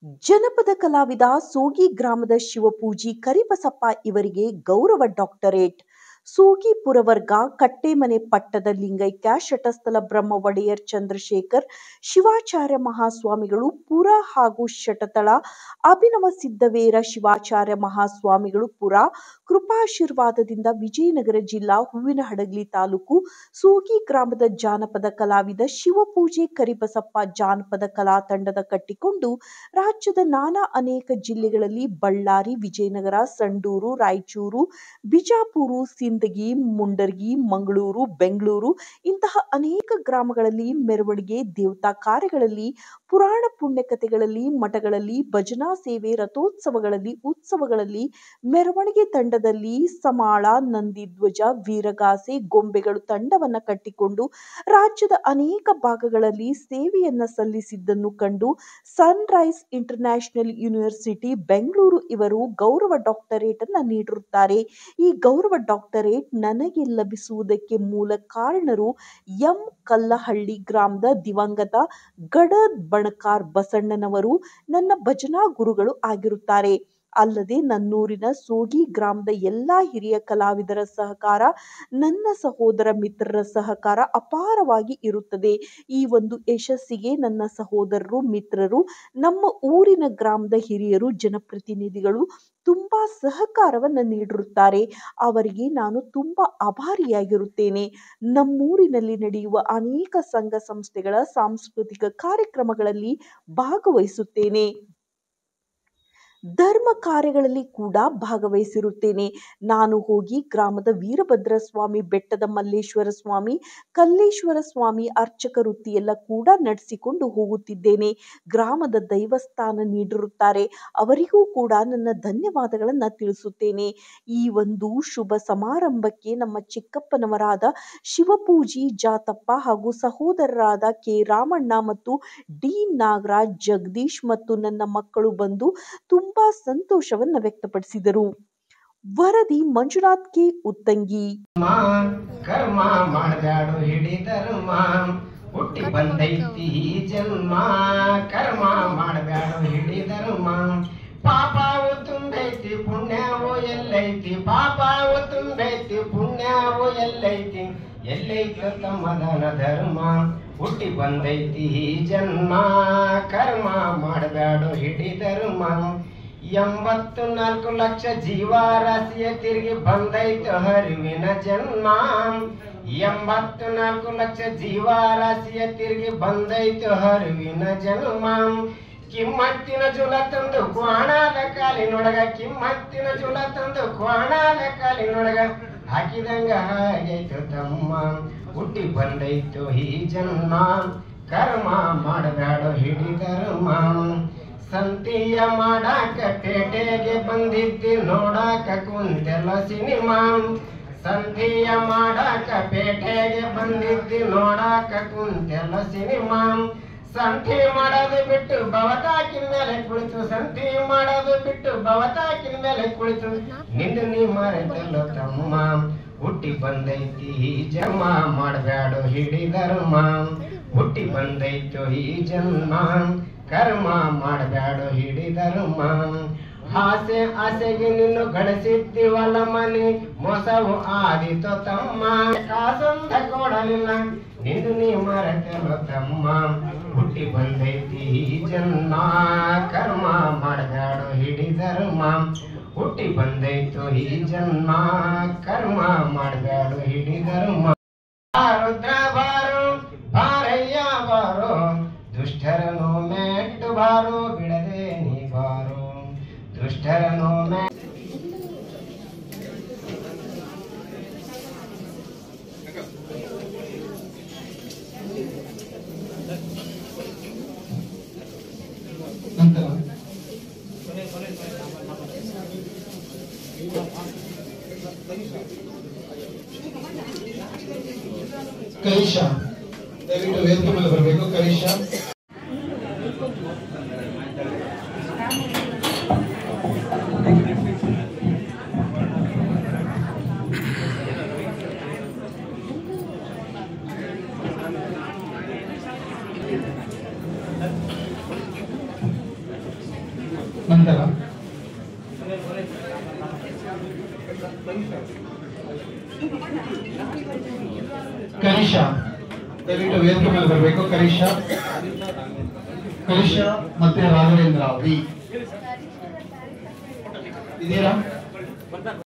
ಜನಪದ ಕಲಾವಿದ ಸೋಗಿ ಗ್ರಾಮದ ಶಿವಪೂಜಿ ಕರಿಬಸಪ್ಪ ಇವರಿಗೆ ಗೌರವ ಡಾಕ್ಟರೇಟ್. ಸೋಗಿ ಪುರವರ್ಗ ಕಟ್ಟೇಮನೆ ಪಟ್ಟದ ಲಿಂಗೈಕ್ಯ ಶಟಸ್ಥಲ ಬ್ರಹ್ಮ ಒಡೆಯರ್ ಚಂದ್ರಶೇಖರ್ ಶಿವಾಚಾರ್ಯ ಮಹಾಸ್ವಾಮಿಗಳು ಪುರ ಹಾಗೂ ಶಟತಳ ಅಭಿನವ ಸಿದ್ದವೇರ ಶಿವಾಚಾರ್ಯ ಮಹಾಸ್ವಾಮಿಗಳು ಪುರ ಕೃಪಾಶೀರ್ವಾದದಿಂದ ವಿಜಯನಗರ ಜಿಲ್ಲಾ ಹೂವಿನಹಡಗಲಿ ತಾಲೂಕು ಸೋಗಿ ಗ್ರಾಮದ ಜಾನಪದ ಕಲಾವಿದ ಶಿವಪೂಜೆ ಕರಿಬಸಪ್ಪ ಜಾನಪದ ಕಲಾ ತಂಡದ ಕಟ್ಟಿಕೊಂಡು ರಾಜ್ಯದ ನಾನಾ ಅನೇಕ ಜಿಲ್ಲೆಗಳಲ್ಲಿ ಬಳ್ಳಾರಿ, ವಿಜಯನಗರ, ಸಂಡೂರು, ರಾಯಚೂರು, ಬಿಜಾಪುರ, ಸಿಂದಗಿ, ಮುಂಡರ್ಗಿ, ಮಂಗಳೂರು, ಬೆಂಗಳೂರು ಇಂತಹ ಅನೇಕ ಗ್ರಾಮಗಳಲ್ಲಿ ಮೆರವಣಿಗೆ, ದೇವತಾ ಕಾರ್ಯಗಳಲ್ಲಿ, ಪುರಾಣ ಪುಣ್ಯಕಥೆಗಳಲ್ಲಿ, ಮಠಗಳಲ್ಲಿ, ಭಜನಾ ಸೇವೆ, ರಥೋತ್ಸವಗಳಲ್ಲಿ, ಉತ್ಸವಗಳಲ್ಲಿ, ಮೆರವಣಿಗೆ ತಂಡದಲ್ಲಿ ಸಮಾಳ, ನಂದಿಧ್ವಜ, ವೀರಗಾಸೆ, ಗೊಂಬೆಗಳು ತಂಡವನ್ನ ಕಟ್ಟಿಕೊಂಡು ರಾಜ್ಯದ ಅನೇಕ ಭಾಗಗಳಲ್ಲಿ ಸೇವೆಯನ್ನ ಸಲ್ಲಿಸಿದ್ದನ್ನು ಕಂಡು ಸನ್ರೈಸ್ ಇಂಟರ್ನ್ಯಾಷನಲ್ ಯೂನಿವರ್ಸಿಟಿ ಬೆಂಗಳೂರು ಇವರು ಗೌರವ ಡಾಕ್ಟರೇಟ್ ಅನ್ನ ನೀಡಿರುತ್ತಾರೆ. ಈ ಗೌರವ ಡಾಕ್ಟರೇಟ್ ನನಗೆ ಲಭಿಸುವುದಕ್ಕೆ ಮೂಲ ಕಾರಣರು ಎಂ ಕಲ್ಲಹಳ್ಳಿ ಗ್ರಾಮದ ದಿವಂಗತ ಗಡದ್ ಬಣಕಾರ್ ಬಸಣ್ಣನವರು ನನ್ನ ಭಜನಾ ಗುರುಗಳು ಆಗಿರುತ್ತಾರೆ. ಅಲ್ಲದೆ ನನ್ನೂರಿನ ಸೋಗಿ ಗ್ರಾಮದ ಎಲ್ಲಾ ಹಿರಿಯ ಕಲಾವಿದರ ಸಹಕಾರ, ನನ್ನ ಸಹೋದರ ಮಿತ್ರರ ಸಹಕಾರ ಅಪಾರವಾಗಿ ಇರುತ್ತದೆ. ಈ ಒಂದು ಯಶಸ್ಸಿಗೆ ನನ್ನ ಸಹೋದರರು, ಮಿತ್ರರು, ನಮ್ಮ ಊರಿನ ಗ್ರಾಮದ ಹಿರಿಯರು, ಜನಪ್ರತಿನಿಧಿಗಳು ತುಂಬಾ ಸಹಕಾರವನ್ನು ನೀಡಿರುತ್ತಾರೆ. ಅವರಿಗೆ ನಾನು ತುಂಬಾ ಆಭಾರಿಯಾಗಿರುತ್ತೇನೆ. ನಮ್ಮೂರಿನಲ್ಲಿ ನಡೆಯುವ ಅನೇಕ ಸಂಘ ಸಂಸ್ಥೆಗಳ ಸಾಂಸ್ಕೃತಿಕ ಕಾರ್ಯಕ್ರಮಗಳಲ್ಲಿ ಭಾಗವಹಿಸುತ್ತೇನೆ. ಧರ್ಮ ಕಾರ್ಯಗಳಲ್ಲಿ ಕೂಡ ಭಾಗವಹಿಸಿರುತ್ತೇನೆ. ನಾನು ಹೋಗಿ ಗ್ರಾಮದ ವೀರಭದ್ರ ಸ್ವಾಮಿ, ಬೆಟ್ಟದ ಮಲ್ಲೇಶ್ವರ ಸ್ವಾಮಿ, ಕಲ್ಲೇಶ್ವರ ಸ್ವಾಮಿ ಅರ್ಚಕ ವೃತ್ತಿಯೆಲ್ಲ ಕೂಡ ನಡೆಸಿಕೊಂಡು ಹೋಗುತ್ತಿದ್ದೇನೆ. ಗ್ರಾಮದ ದೈವಸ್ಥಾನ ನೀಡಿರುತ್ತಾರೆ, ಅವರಿಗೂ ಕೂಡ ನನ್ನ ಧನ್ಯವಾದಗಳನ್ನು ತಿಳಿಸುತ್ತೇನೆ. ಈ ಒಂದು ಶುಭ ಸಮಾರಂಭಕ್ಕೆ ನಮ್ಮ ಚಿಕ್ಕಪ್ಪನವರಾದ ಶಿವಪೂಜಿ ಜಾತಪ್ಪ ಹಾಗೂ ಸಹೋದರರಾದ ಕೆ ರಾಮಣ್ಣ ಮತ್ತು ಡಿ ನಾಗರಾಜ್, ಜಗದೀಶ್ ಮತ್ತು ನನ್ನ ಮಕ್ಕಳು ಬಂದು ತುಂಬಾ ಸಂತೋಷವನ್ನ ವ್ಯಕ್ತಪಡಿಸಿದರು. ವರದಿ ಮಂಜುನಾಥ್ ಕೆ ಉತ್ತಂಗಿ. ಕರ್ಮ ಮಾಡಬ್ಯಾಡು ಹಿಡಿದರ್ಮ ಹುಟ್ಟಿ ಬಂದೈತಿ ಜನ್ಮ, ಕರ್ಮ ಮಾಡಬ್ಯಾಡು ಹಿಡಿದರ್ಮ. ಪಾಪವು ತುಂಬೈತಿ ಪುಣ್ಯವು ಎಲ್ಲೈತಿ, ಪಾಪವು ತುಂಬೈತಿ ಪುಣ್ಯವು ಎಲ್ಲೈತಿ, ಎಲ್ಲೈತ ತಮ್ಮದನ ಧರ್ಮ. ಹುಟ್ಟಿ ಬಂದೈತಿ ಜನ್ಮ, ಕರ್ಮ ಮಾಡಬ್ಯಾಡು ಹಿಡಿದರ್ಮ. 84 ಲಕ್ಷ ಜೀವರಾಶಿಯ ತಿರುಗಿ ಬಂದೈತು ಹರಿವಿನ ಜನ್ಮ. 84 ಲಕ್ಷ ಜೀವರಾಶಿಯ ತಿರುಗಿ ಬಂದೈತು ಹರಿವಿನ ಜನ್ಮ. ಕಿಮ್ಮತ್ತಿನ ಜುಲ ತಂದು ಕ್ವಾಣಾದ ಕಾಲಿನೊಳಗ, ಕಿಮ್ಮತ್ತಿನ ಜುಲ ತಂದು ಕ್ವಾಣಾದ ಕಾಲಿನೊಳಗ ಹಾಕಿದಂಗ ಹಾಗೈತು ತಮ್ಮ. ಹುಟ್ಟಿ ಬಂದೈತು ಈ ಜನ್ಮ, ಕರ್ಮ ಮಾಡಬ್ಯಾಡು ಹಿಡಿದರ್ಮ. ಸಂತಿಯ ಮಾಡಾಕ ಪೇಟೆಗೆ ಬಂದಿದ್ದಿ ನೋಡಾಕ ಕುಂತೆಲ್ಲ ಸಿನಿಮಾ. ಸಂತಿಯ ಮಾಡಾಕ ಪೇಟೆಗೆ ಬಂದಿದ್ದಿ ನೋಡಾಕ ಕುಂತೆಲ್ಲ ಸಿನಿಮಾ. ಸಂತಿ ಮಾಡೋದು ಬಿಟ್ಟು ಭವತಾಕಿನ ಮೇಲೆ ಕುಳಿತು, ಸಂತಿ ಮಾಡೋದು ಬಿಟ್ಟು ಭವತಾಕಿನ ಮೇಲೆ ಕುಳಿತು ನಿಂದು ನೀ ಮರೆತಲ್ಲ ತಮ್ಮ. ಹುಟ್ಟಿ ಬಂದೈತಿ ಈ ಜನ್ಮ, ಮಾಡಬ್ಯಾಡು ಹಿಡಿದರ್ಮ. ಹುಟ್ಟಿ ಬಂದೈತು ಈ ಜನ್ಮ, ಕರ್ಮ ಮಾಡಬ್ಯಾಡು ಹಿಡಿದರ್ಮ. ಆಸೆ ಆಸೆಗೆ ನಿನ್ನು ಗಳಿಸಿದ್ದೀವಲ್ಲ ಮನಿ, ಮೋಸವು ಆದಿತು ತಮ್ಮ. ಕಾಸೊಂದ ಕೊಡಲಿಲ್ಲ ನಿಂದು ನೀ ಮರೆತಲ್ಲ ತಮ್ಮ. ಹುಟ್ಟಿ ಬಂದೈತಿ ಈ ಜನ್ಮ, ಕರ್ಮ ಮಾಡಬ್ಯಾಡು ಹಿಡಿದರ್ಮ. ಹುಟ್ಟಿ ಬಂದೈತು ಈ ಜನ್ಮ, ಕರ್ಮ ಮಾಡಬ್ಯಾಡು ಹಿಡಿದರ್ಮ. ರುದ್ರ ಬಾರು ಬಾರಯ್ಯ ಬಾರೋ, ದುಷ್ಟರನು ಮೆಟ್ಟು ಬಾರೋ, ಬಿಡದೆ ನೀ ಬಾರೋ, ದುಷ್ಟರನು ಮೆ. ಕೈಶಾ ದಯವಿಟ್ಟು ವೇದಿಕೆ ಮೇಲೆ ಬರಬೇಕು. ಕೈಶಾ ನಂತರ ಕರಿಷಾ ದಯವಿಟ್ಟು ವೇದಿಕೆ ಮೇಲೆ ಬರಬೇಕು. ಕರಿಷಾ ಮತ್ತೆ ರಾಘವೇಂದ್ರ ವಿ ಇದೀರಾ?